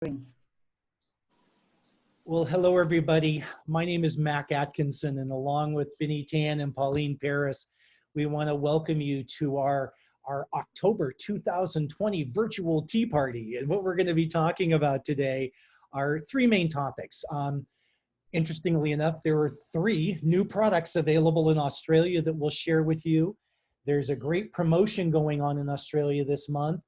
Evergreen. Well, hello, everybody. My name is Mac Atkinson, and along with Benny Tan and Pauline Paris, we want to welcome you to our October 2020 virtual tea party. And what we're going to be talking about today are three main topics. Interestingly enough, there are three new products available in Australia that we'll share with you. There's a great promotion going on in Australia this month,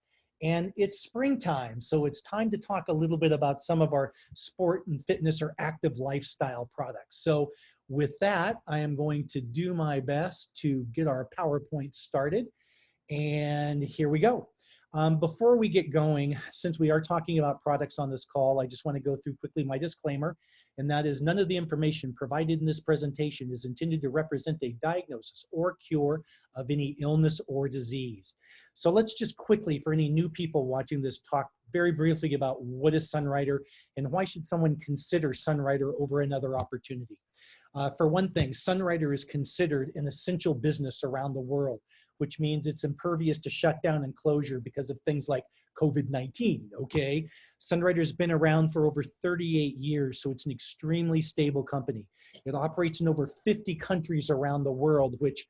and it's springtime, so it's time to talk a little bit about some of our sport and fitness or active lifestyle products. So with that, I am going to do my best to get our PowerPoint started, and here we go. Before we get going, since we are talking about products on this call, I just want to go through quickly my disclaimer, and that is none of the information provided in this presentation is intended to represent a diagnosis or cure of any illness or disease. So let's just quickly, for any new people watching this, talk very briefly about what is Sunrider and why should someone consider Sunrider over another opportunity. For one thing, Sunrider is considered an essential business around the world, which means it's impervious to shutdown and closure because of things like COVID-19, okay? Sunrider's been around for over 38 years, so it's an extremely stable company. It operates in over 50 countries around the world, which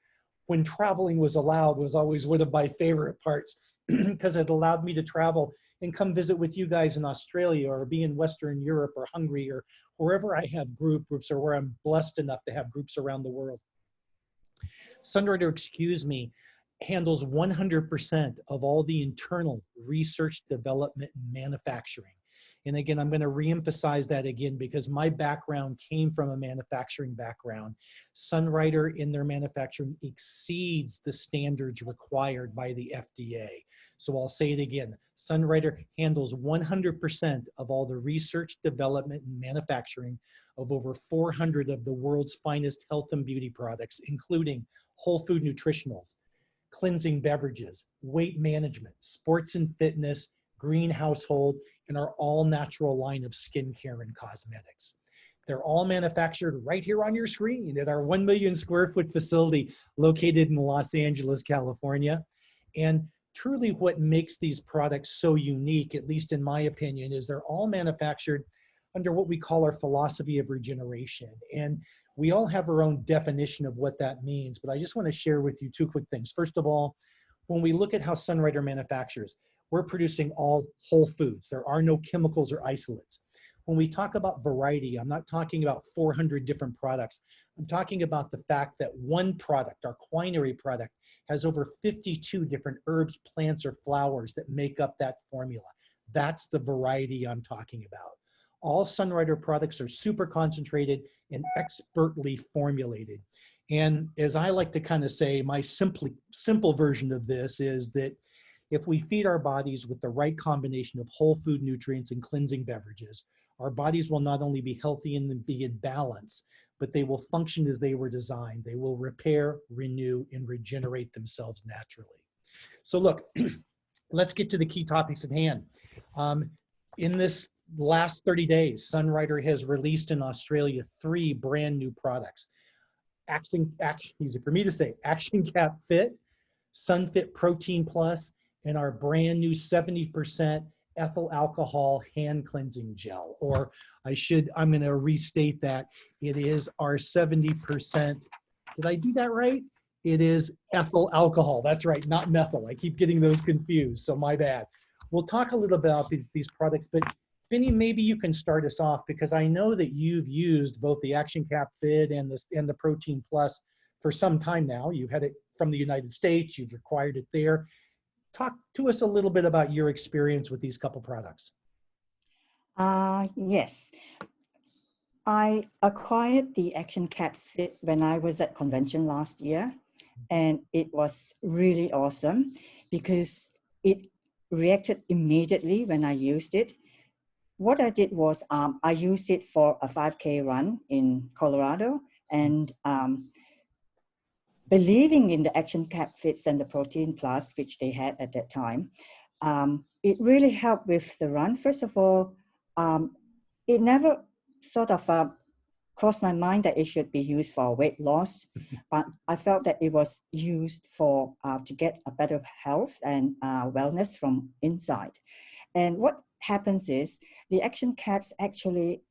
when traveling was allowed was always one of my favorite parts because it allowed me to travel and come visit with you guys in Australia or be in Western Europe or Hungary or wherever I have groups or where I'm blessed enough to have groups around the world. Sunrider, handles 100% of all the internal research, development, and manufacturing. And again, I'm going to reemphasize that again because my background came from a manufacturing background. Sunrider in their manufacturing exceeds the standards required by the FDA. So I'll say it again, Sunrider handles 100% of all the research, development, and manufacturing of over 400 of the world's finest health and beauty products, including whole food nutritionals, cleansing beverages, weight management, sports and fitness, green household, and our all-natural line of skincare and cosmetics. They're all manufactured right here on your screen at our 1 million square foot facility located in Los Angeles, California. And truly what makes these products so unique, at least in my opinion, is they're all manufactured under what we call our philosophy of regeneration. And we all have our own definition of what that means, but I just want to share with you two quick things. First of all, when we look at how Sunrider manufactures, we're producing all whole foods. There are no chemicals or isolates. When we talk about variety, I'm not talking about 400 different products. I'm talking about the fact that one product, our quinary product, has over 52 different herbs, plants, or flowers that make up that formula. That's the variety I'm talking about. All Sunrider products are super concentrated and expertly formulated. And as I like to kind of say, my simple version of this is that if we feed our bodies with the right combination of whole food nutrients and cleansing beverages, our bodies will not only be healthy and be in balance, but they will function as they were designed. They will repair, renew, and regenerate themselves naturally. So look, let's get to the key topics at hand. In this last 30 days, Sunrider has released in Australia 3 brand new products. Easy for me to say, Action Cap Fit, Sunfit Protein Plus, and our brand new 70% ethyl alcohol hand cleansing gel. Or I'm going to restate that. It is our 70%. Did I do that right? It is ethyl alcohol. That's right, not methyl. I keep getting those confused, so my bad. We'll talk a little bit about these products, but Benny, maybe you can start us off because I know that you've used both the Action Cap Fit and the Protein Plus for some time now. You've had it from the United States, you've acquired it there. Talk to us a little bit about your experience with these couple products. Yes. I acquired the Action Caps Fit when I was at convention last year, and it was really awesome because it reacted immediately when I used it. What I did was I used it for a 5K run in Colorado, and believing in the Action Cap Fits and the Protein Plus, which they had at that time, it really helped with the run. First of all, it never sort of crossed my mind that it should be used for weight loss, but I felt that it was used for to get a better health and wellness from inside. And what happens is the action caps actually,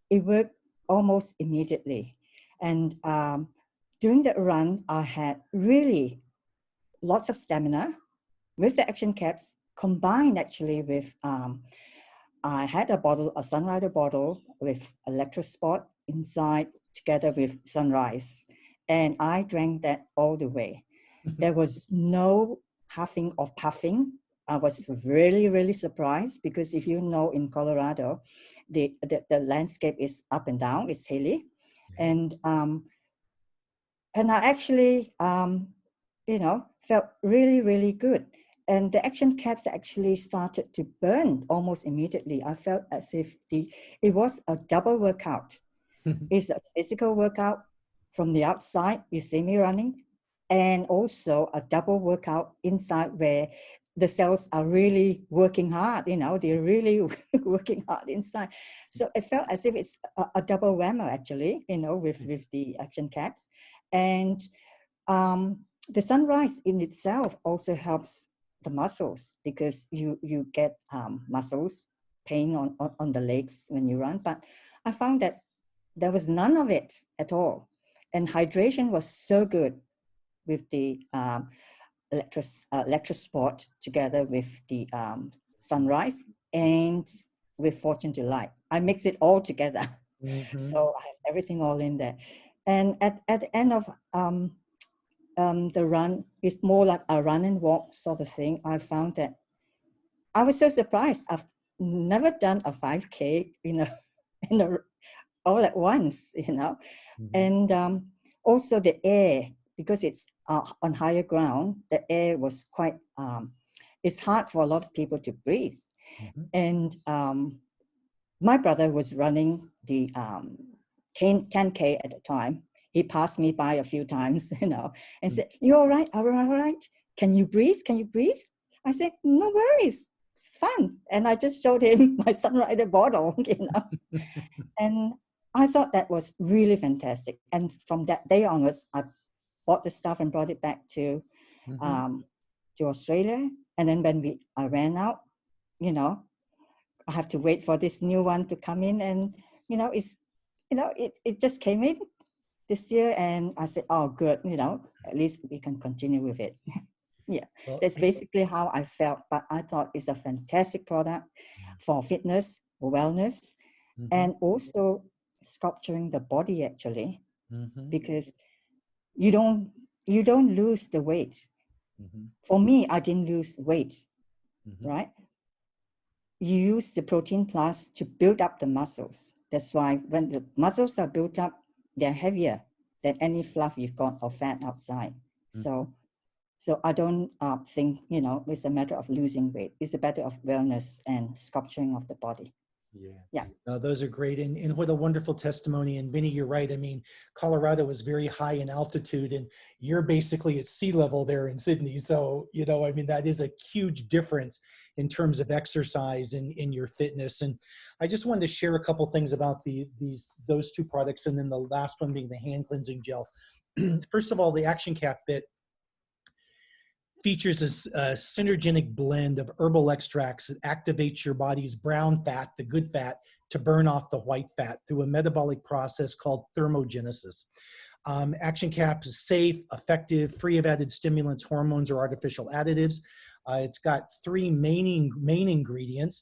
it worked almost immediately. And during the run, I had really lots of stamina with the action caps combined actually with, I had a bottle, a Sunrider bottle with electrosport inside together with Sunrise. And I drank that all the way. There was no huffing or puffing. I was really, really surprised because if you know in Colorado, the landscape is up and down, it's hilly. And I actually, felt really, really good. And the action caps actually started to burn almost immediately. I felt as if it was a double workout. It's a physical workout from the outside, you see me running, and also a double workout inside where the cells are really working hard, they're really working hard inside. So it felt as if it's a double whammy actually, with the action caps. And the Sunrise in itself also helps the muscles because you get muscles pain on the legs when you run. But I found that there was none of it at all. And hydration was so good with the electrosport together with the Sunrise and with Fortune Delight. I mix it all together. So I have everything all in there. And at the end of the run, it's more like a run and walk sort of thing. I found that I was so surprised. I've never done a 5K, all at once, and also the air, because it's on higher ground, the air was quite, it's hard for a lot of people to breathe. And my brother was running the 10K at the time. He passed me by a few times, and said, "You all right? All right? Can you breathe? Can you breathe?" I said, "No worries. It's fun." And I just showed him my Sunrider bottle, And I thought that was really fantastic. And from that day onwards, I bought the stuff and brought it back to Australia. And then when I ran out, I have to wait for this new one to come in. And, it just came in this year. And I said, oh, good, at least we can continue with it. Yeah, Well, that's basically how I felt. But I thought it's a fantastic product for fitness, wellness, and also sculpturing the body actually, because you don't lose the weight. For me, I didn't lose weight, right? You use the Protein Plus to build up the muscles. That's why when the muscles are built up, they're heavier than any fluff you've got or fat outside. So I don't think, it's a matter of losing weight. It's a matter of wellness and sculpturing of the body. Yeah. Those are great. And what a wonderful testimony. And Vinny, you're right. I mean, Colorado is very high in altitude and you're basically at sea level there in Sydney. So, that is a huge difference in terms of exercise and in your fitness. And I just wanted to share a couple things about those two products. And then the last one being the hand cleansing gel. First of all, the Action Cap Fit features a synergenic blend of herbal extracts that activates your body's brown fat, the good fat, to burn off the white fat through a metabolic process called thermogenesis. Action Cap is safe, effective, free of added stimulants, hormones, or artificial additives. It's got three main ingredients: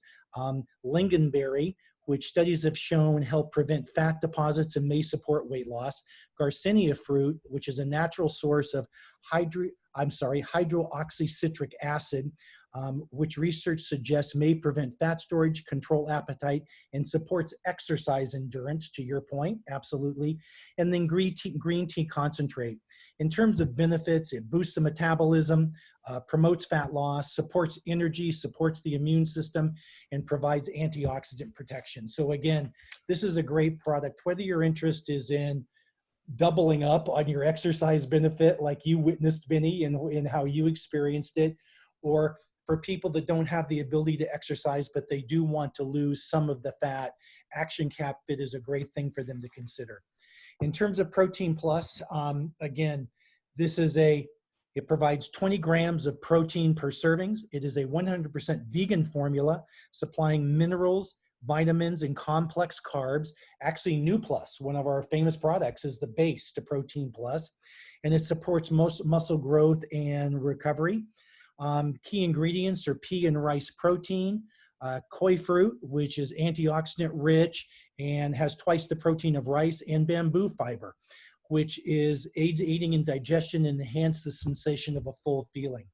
lingonberry, which studies have shown help prevent fat deposits and may support weight loss; Garcinia fruit, which is a natural source of hydroxycitric acid, which research suggests may prevent fat storage, control appetite, and supports exercise endurance, to your point, absolutely. And then green tea concentrate. In terms of benefits, it boosts the metabolism, promotes fat loss, supports energy, supports the immune system, and provides antioxidant protection. So again, this is a great product. Whether your interest is in doubling up on your exercise benefit like you witnessed, Vinny, and how you experienced it, or for people that don't have the ability to exercise but they do want to lose some of the fat, Action Cap Fit is a great thing for them to consider. In terms of Protein Plus, again, this is a It provides 20 grams of protein per servings. It is a 100% vegan formula, supplying minerals, vitamins, and complex carbs. Actually, New Plus, one of our famous products, is the base to Protein Plus, and it supports most muscle growth and recovery. Key ingredients are pea and rice protein, koi fruit, which is antioxidant rich and has twice the protein of rice, and bamboo fiber, which is aiding in digestion and enhance the sensation of a full feeling.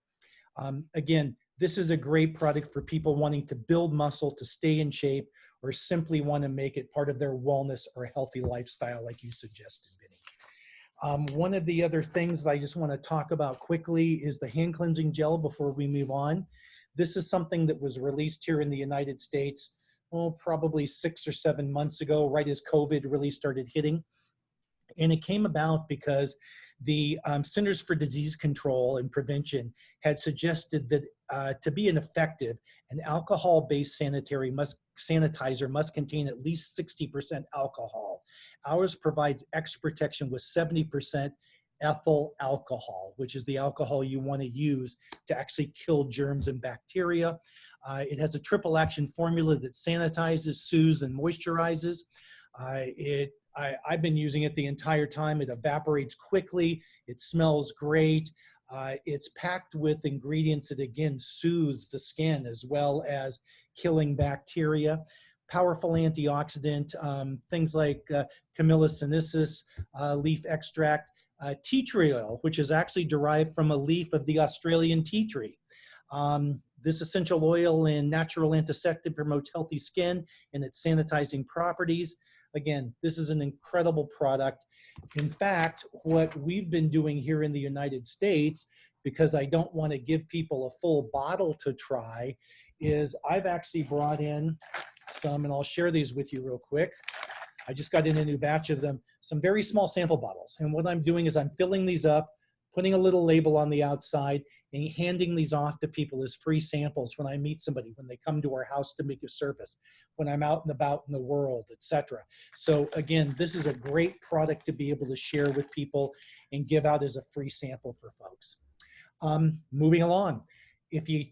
Again, this is a great product for people wanting to build muscle, to stay in shape, or simply want to make it part of their wellness or healthy lifestyle like you suggested, Vinny. One of the other things that I just want to talk about quickly is the hand cleansing gel before we move on. This is something that was released here in the United States, probably 6 or 7 months ago, right as COVID really started hitting. And it came about because the Centers for Disease Control and Prevention had suggested that to be an effective, an alcohol-based sanitizer must contain at least 60% alcohol. Ours provides X protection with 70% ethyl alcohol, which is the alcohol you want to use to actually kill germs and bacteria. It has a triple action formula that sanitizes, soothes, and moisturizes. I've been using it the entire time. It evaporates quickly. It smells great. It's packed with ingredients that, again, soothes the skin as well as killing bacteria. Powerful antioxidant, things like Camellia sinensis, leaf extract, tea tree oil, which is actually derived from a leaf of the Australian tea tree. This essential oil and natural antiseptic promotes healthy skin and its sanitizing properties. Again, this is an incredible product. In fact, what we've been doing here in the United States, because I don't want to give people a full bottle to try, is I've actually brought in some, and I'll share these with you real quick. I just got in a new batch of them, some very small sample bottles. And what I'm doing is I'm filling these up, putting a little label on the outside, and handing these off to people as free samples when I meet somebody, when they come to our house to make a service, when I'm out and about in the world, etc. So again, this is a great product to be able to share with people and give out as a free sample for folks. Moving along, if you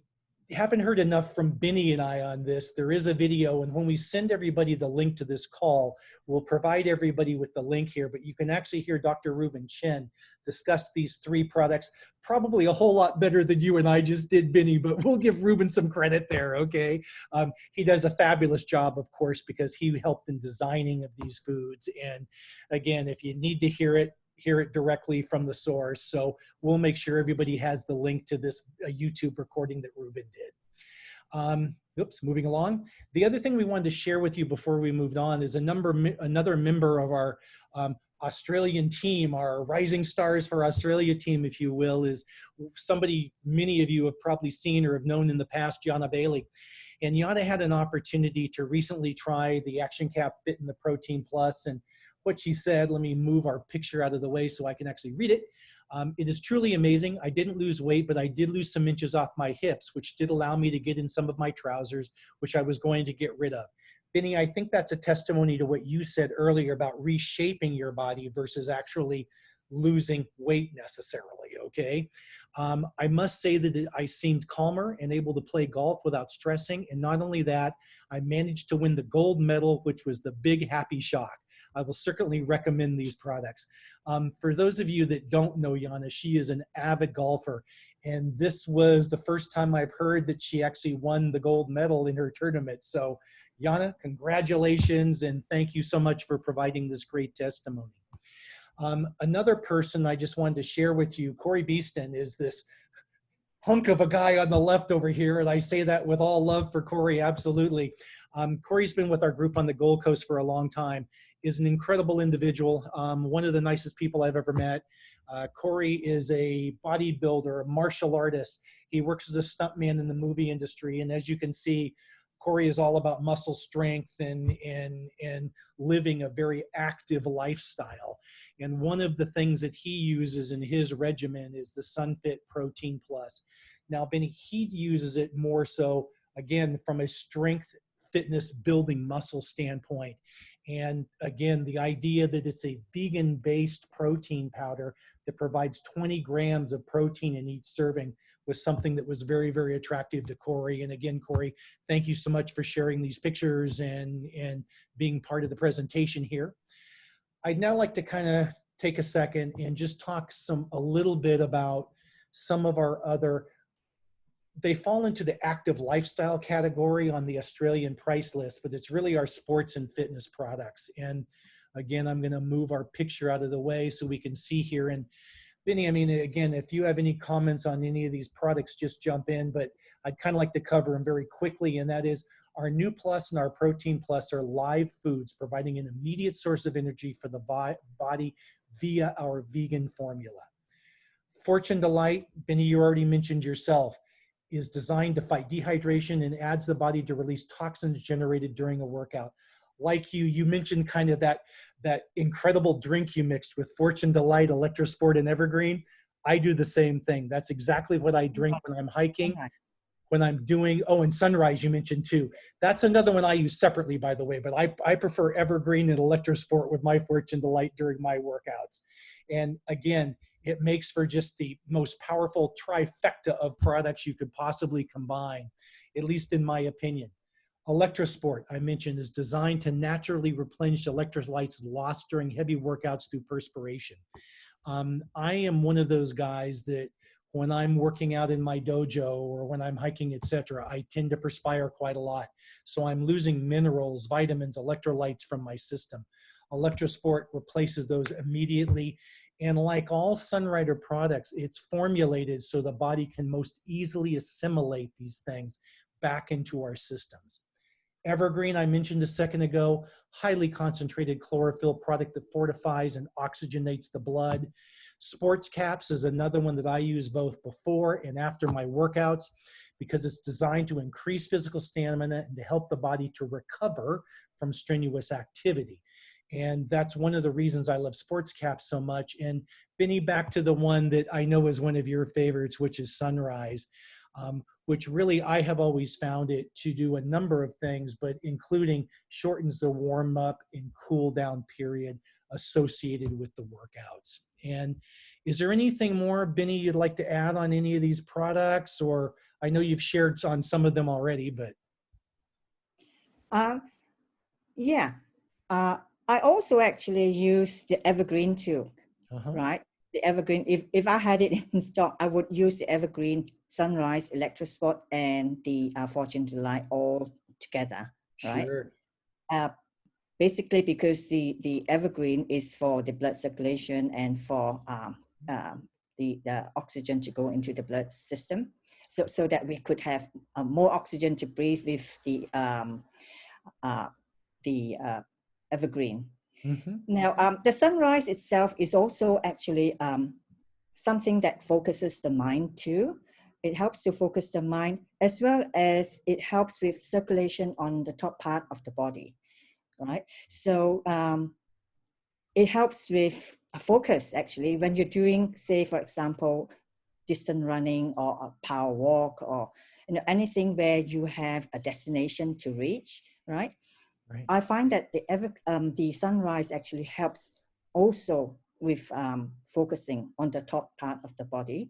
haven't heard enough from Benny and I on this, there is a video, and when we send everybody the link to this call, we'll provide everybody with the link here, but you can actually hear Dr. Ruben Chen discuss these 3 products, probably a whole lot better than you and I just did, Benny, but we'll give Ruben some credit there, okay? He does a fabulous job, of course, because he helped in designing of these foods. And again, if you need to hear it directly from the source. So we'll make sure everybody has the link to this YouTube recording that Ruben did. Moving along. The other thing we wanted to share with you before we moved on is another member of our Australian team, our Rising Stars for Australia team, if you will, is somebody many of you have probably seen or have known in the past, Yana Bailey. And Yana had an opportunity to recently try the Action Cap Fit and the Protein Plus, and what she said, let me move our picture out of the way so I can actually read it. It is truly amazing. I didn't lose weight, but I did lose some inches off my hips, which did allow me to get in some of my trousers, which I was going to get rid of. Benny, I think that's a testimony to what you said earlier about reshaping your body versus actually losing weight necessarily, okay? I must say that I seemed calmer and able to play golf without stressing. And not only that, I managed to win the gold medal, which was the big happy shock. I will certainly recommend these products. For those of you that don't know Yana, she is an avid golfer. And this was the first time I've heard that she actually won the gold medal in her tournament. So Yana, congratulations, and thank you so much for providing this great testimony. Another person I just wanted to share with you, Corey Beaston, is this hunk of a guy on the left over here, and I say that with all love for Corey, absolutely. Corey's been with our group on the Gold Coast for a long time, is an incredible individual, one of the nicest people I've ever met. Corey is a bodybuilder, a martial artist. He works as a stuntman in the movie industry, and as you can see, Corey is all about muscle strength and living a very active lifestyle. And one of the things that he uses in his regimen is the SunFit Protein Plus. Now, Benny, he uses it more so, again, from a strength, fitness, building muscle standpoint. And again, the idea that it's a vegan-based protein powder that provides 20 grams of protein in each serving was something that was very, very attractive to Corey. And again, Corey, thank you so much for sharing these pictures and being part of the presentation here. I'd now like to kind of take a second and just talk a little bit about some of our other, they fall into the active lifestyle category on the Australian price list, but it's really our sports and fitness products. And again, I'm going to move our picture out of the way so we can see here. And Vinny, I mean, again, if you have any comments on any of these products, just jump in, but I'd kind of like to cover them very quickly. And that is our New Plus and our Protein Plus are live foods, providing an immediate source of energy for the body via our vegan formula. Fortune Delight, Benny, you already mentioned yourself, is designed to fight dehydration and adds the body to release toxins generated during a workout. Like you mentioned kind of that incredible drink you mixed with Fortune Delight, Electrosport, and Evergreen. I do the same thing. That's exactly what I drink when I'm hiking, when I'm doing, oh, and Sunrise you mentioned too. That's another one I use separately, by the way, but I prefer Evergreen and Electrosport with my Fortune Delight during my workouts. And again, it makes for just the most powerful trifecta of products you could possibly combine, at least in my opinion. Electrosport, I mentioned, is designed to naturally replenish electrolytes lost during heavy workouts through perspiration. I am one of those guys that when I'm working out in my dojo or when I'm hiking, etc., I tend to perspire quite a lot. So I'm losing minerals, vitamins, electrolytes from my system. Electrosport replaces those immediately. And like all Sunrider products, it's formulated so the body can most easily assimilate these things back into our systems. Evergreen, I mentioned a second ago, highly concentrated chlorophyll product that fortifies and oxygenates the blood. Sports Caps is another one that I use both before and after my workouts because it's designed to increase physical stamina and to help the body to recover from strenuous activity. And that's one of the reasons I love Sports Caps so much. And Benny, back to the one that I know is one of your favorites, which is Sunrise, which really I have always found it to do a number of things, but including shortens the warm up and cool down period associated with the workouts. And is there anything more, Benny, you'd like to add on any of these products? Or I know you've shared on some of them already, but. Yeah. I also actually use the Evergreen too, right? The Evergreen, if I had it in stock, I would use the Evergreen, Sunrise, Electrosport, and the Fortune Delight all together, right? Sure. Basically, because the Evergreen is for the blood circulation and for the oxygen to go into the blood system, so that we could have more oxygen to breathe with the Evergreen. Mm-hmm. Now, the Sunrise itself is also actually something that focuses the mind too. It helps to focus the mind as well as it helps with circulation on the top part of the body, right? So it helps with a focus actually when you're doing, say, for example, distant running or a power walk or anything where you have a destination to reach, right? Right. I find that the Sunrise actually helps also with focusing on the top part of the body.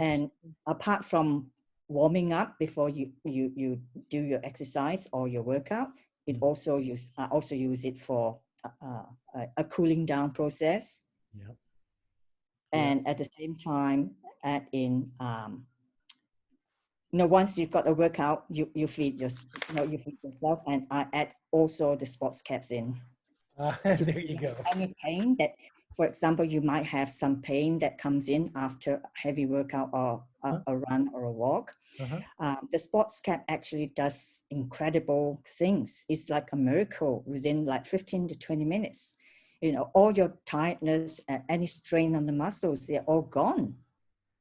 And apart from warming up before you do your exercise or your workout, it also use it for a cooling down process. Yeah. And at the same time, add in once you've got a workout, you feed yourself, and I add also the sports caps in. There you go. Any pain that, for example, you might have some pain that comes in after a heavy workout or a run or a walk. The sports cap actually does incredible things. It's like a miracle within like 15 to 20 minutes. All your tiredness and any strain on the muscles, they're all gone.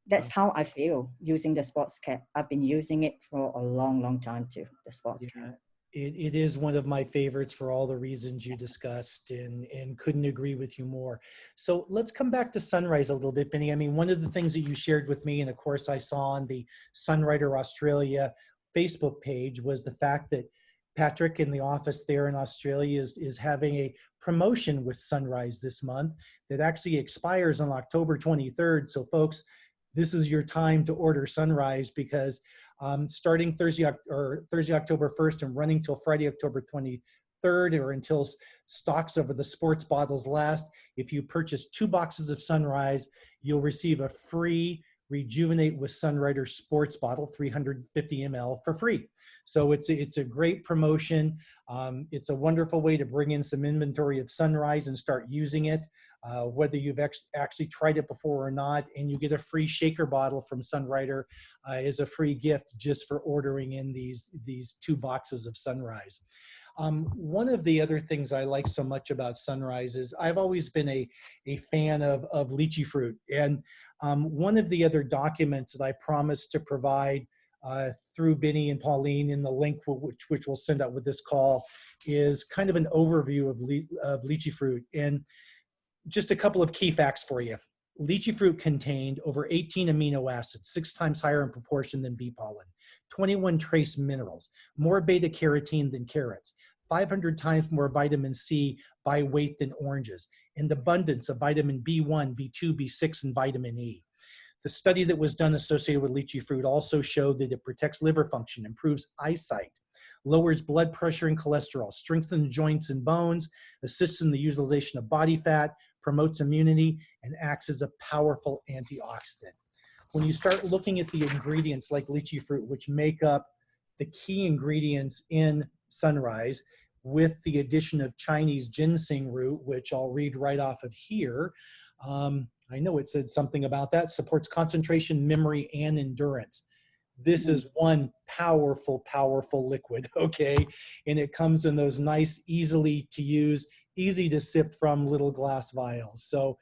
That's how I feel using the sports cap. I've been using it for a long, long time too, the sports cap. It is one of my favorites for all the reasons you discussed and couldn't agree with you more. So let's come back to Sunrise a little bit, Benny. I mean, one of the things that you shared with me, and of course I saw on the Sunrider Australia Facebook page, was the fact that Patrick in the office there in Australia is having a promotion with Sunrise this month that actually expires on October 23rd. So folks, this is your time to order Sunrise, because starting Thursday, October 1st and running till Friday, October 23rd, or until stocks of the sports bottles last, if you purchase 2 boxes of Sunrise, you'll receive a free Rejuvenate with Sunrider sports bottle, 350 ml, for free. So it's a great promotion. It's a wonderful way to bring in some inventory of Sunrise and start using it, whether you've actually tried it before or not. And you get a free shaker bottle from Sunrider as a free gift just for ordering in these 2 boxes of Sunrise. One of the other things I like so much about Sunrise is I've always been a fan of lychee fruit. And one of the other documents that I promised to provide through Benny and Pauline in the link which we'll send out with this call is kind of an overview of lychee fruit. And just a couple of key facts for you. Lychee fruit contained over 18 amino acids, 6 times higher in proportion than bee pollen, 21 trace minerals, more beta carotene than carrots, 500 times more vitamin C by weight than oranges, and abundance of vitamin B1, B2, B6, and vitamin E. The study that was done associated with lychee fruit also showed that it protects liver function, improves eyesight, lowers blood pressure and cholesterol, strengthens joints and bones, assists in the utilization of body fat, promotes immunity, and acts as a powerful antioxidant. When you start looking at the ingredients like lychee fruit, which make up the key ingredients in Sunrise, with the addition of Chinese ginseng root, which I'll read right off of here. I know it said something about that, supports concentration, memory, and endurance. This is one powerful, powerful liquid, okay? And it comes in those nice, easily to use, easy to sip from little glass vials. So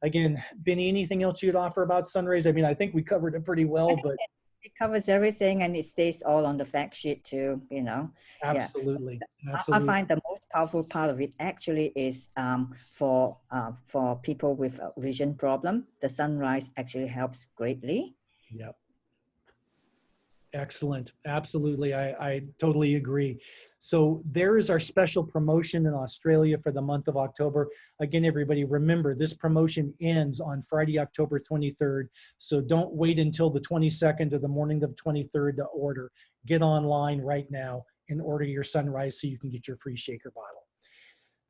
again, Benny, anything else you'd offer about Sunrise? I mean, I think we covered it pretty well, but it covers everything, and it stays all on the fact sheet too, you know. absolutely, Yeah. absolutely. I find the most powerful part of it actually is for people with a vision problem. The Sunrise actually helps greatly. Yep. Excellent. Absolutely. I totally agree. So there is our special promotion in Australia for the month of October. Again, everybody, remember this promotion ends on Friday, October 23rd. So don't wait until the 22nd or the morning of the 23rd to order. Get online right now and order your Sunrise so you can get your free shaker bottle.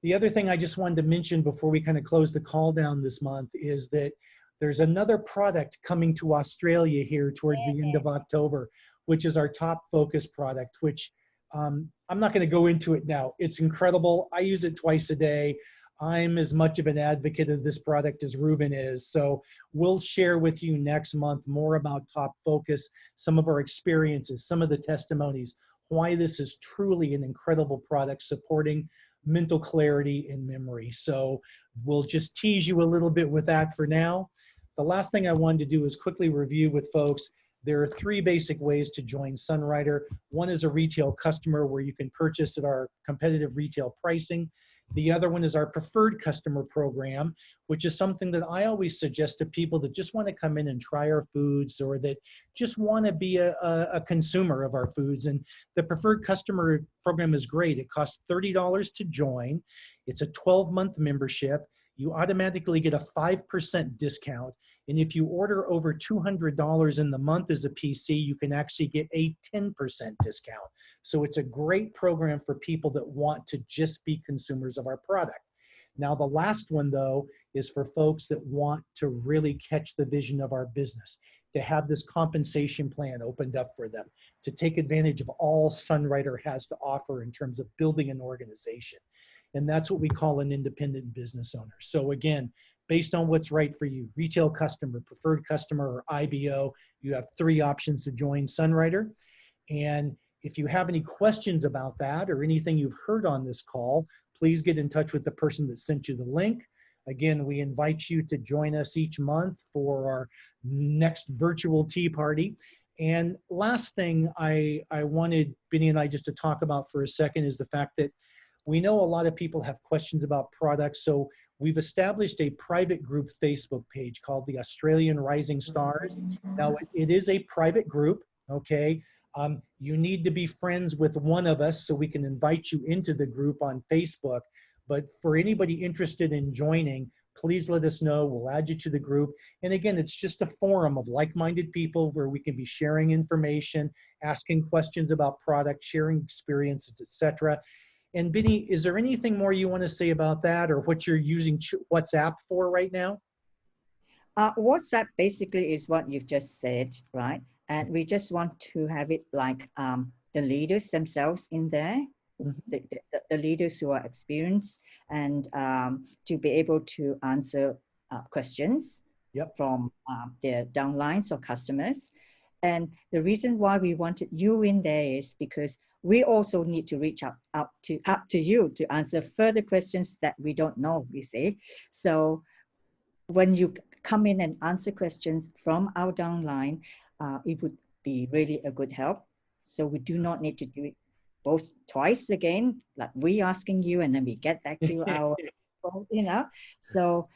The other thing I just wanted to mention before we kind of close the call down this month is that there's another product coming to Australia here towards the end of October, which is our top focus product, which I'm not going to go into it now. It's incredible. I use it twice a day. I'm as much of an advocate of this product as Ruben is. So we'll share with you next month more about Top Focus, some of our experiences, some of the testimonies, why this is truly an incredible product supporting mental clarity and memory. So we'll just tease you a little bit with that for now. The last thing I wanted to do is quickly review with folks. There are 3 basic ways to join Sunrider. One is a retail customer where you can purchase at our competitive retail pricing. The other one is our preferred customer program, which is something that I always suggest to people that just want to come in and try our foods, or that just want to be a consumer of our foods. And the preferred customer program is great. It costs $30 to join. It's a 12-month membership. You automatically get a 5% discount. And if you order over $200 in the month as a PC, you can actually get a 10% discount. So it's a great program for people that want to just be consumers of our product. Now, the last one, though, is for folks that want to really catch the vision of our business, to have this compensation plan opened up for them, to take advantage of all Sunrider has to offer in terms of building an organization. And that's what we call an independent business owner. So again, based on what's right for you, retail customer, preferred customer, or IBO, you have 3 options to join Sunrider. And if you have any questions about that or anything you've heard on this call, please get in touch with the person that sent you the link. Again, we invite you to join us each month for our next virtual tea party. And last thing I wanted Benny and I just to talk about for a second is the fact that we know a lot of people have questions about products. So we've established a private group Facebook page called the Australian Rising Stars. Now, it is a private group, okay? You need to be friends with one of us so we can invite you into the group on Facebook. But for anybody interested in joining, please let us know. We'll add you to the group. And again, it's just a forum of like-minded people where we can be sharing information, asking questions about products, sharing experiences, etc. And Benny, is there anything more you want to say about that, or what you're using WhatsApp for right now? WhatsApp basically is what you've just said, right? And we just want to have it like the leaders themselves in there, the leaders who are experienced, and to be able to answer questions from their downlines or customers. And the reason why we wanted you in there is because we also need to reach out to you to answer further questions that we don't know, you see. So when you come in and answer questions from our downline, it would be really a good help. So we do not need to do it both twice again, like we asking you and then we get back to our, So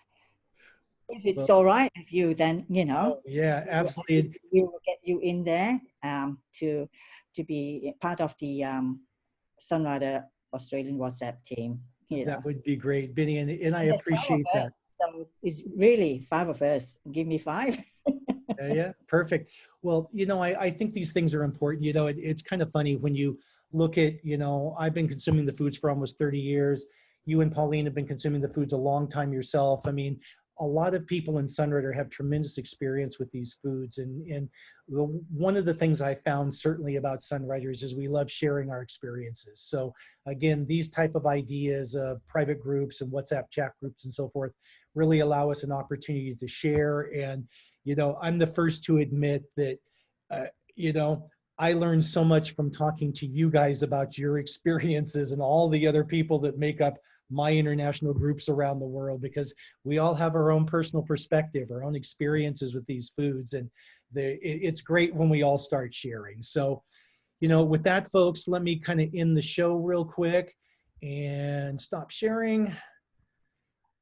if it's all right with you, then, Oh, yeah, absolutely. We will get you in there to be part of the Sunrider Australian WhatsApp team. That would be great, Benny, and I appreciate that. So it's really 5 of us. Give me 5. Yeah, perfect. Well, I think these things are important. It's kind of funny when you look at, I've been consuming the foods for almost 30 years. You and Pauline have been consuming the foods a long time yourself. I mean, a lot of people in Sunrider have tremendous experience with these foods. And one of the things I found certainly about Sunriders is we love sharing our experiences. So again, these type of ideas of private groups and WhatsApp chat groups and so forth really allow us an opportunity to share. And I'm the first to admit that, I learned so much from talking to you guys about your experiences and all the other people that make up my international groups around the world, because we all have our own personal perspective, our own experiences with these foods. And it's great when we all start sharing. So, with that, folks, let me kind of end the show real quick and stop sharing.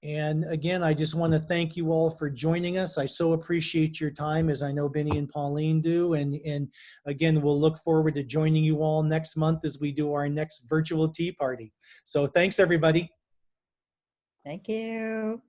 And again, I just want to thank you all for joining us. I so appreciate your time, as I know Benny and Pauline do. And again, we'll look forward to joining you all next month as we do our next virtual tea party. So thanks, everybody. Thank you.